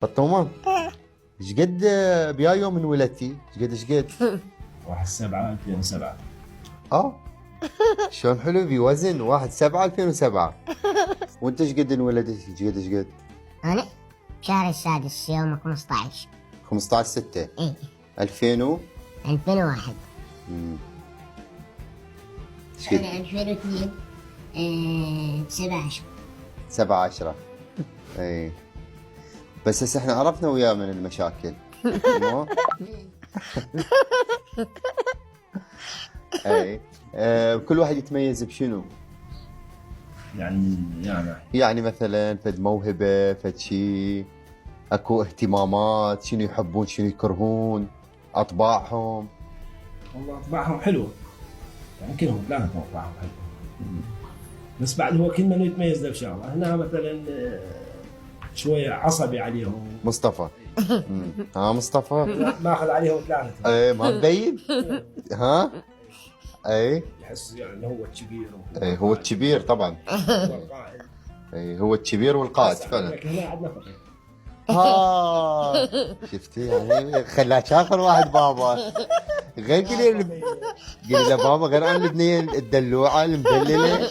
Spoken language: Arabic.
فطومة، ايش قد بيا يوم انولدتي؟ ايش قد؟ 1/7/2007. شلون حلو بوزن 1/7/2007. وانت ايش قد انولدت؟ ايش قد؟ أنا شهر السادس يوم 15. 15/6 إيه 2001. 2001. ايش قد؟ أنا 2002 17. 7/10. اي بس هسه احنا عرفنا وياه من المشاكل. مو؟ اي كل واحد يتميز بشنو؟ يعني مثلا فد موهبة، فد شيء، اكو اهتمامات، شنو يحبون شنو يكرهون، اطباعهم. والله اطباعهم حلوه، يعني كلهم ثلاثه اطباعهم حلوه. بس بعد هو كل من يتميز له بشغله. هنا مثلا شويه عصبي عليهم. مصطفى. ها مصطفى. ماخذ عليهم ثلاثه. ايه ما مبين. ها اي يحس يعني انه هو الكبير. اي هو الكبير طبعا. هو القائد. اي هو الكبير والقائد فعلا. هنا عندنا فقير. شفتي يعني خلاك اخر واحد بابا. غير قولي له بابا غير عن الاثنين الدلوعه المدلله.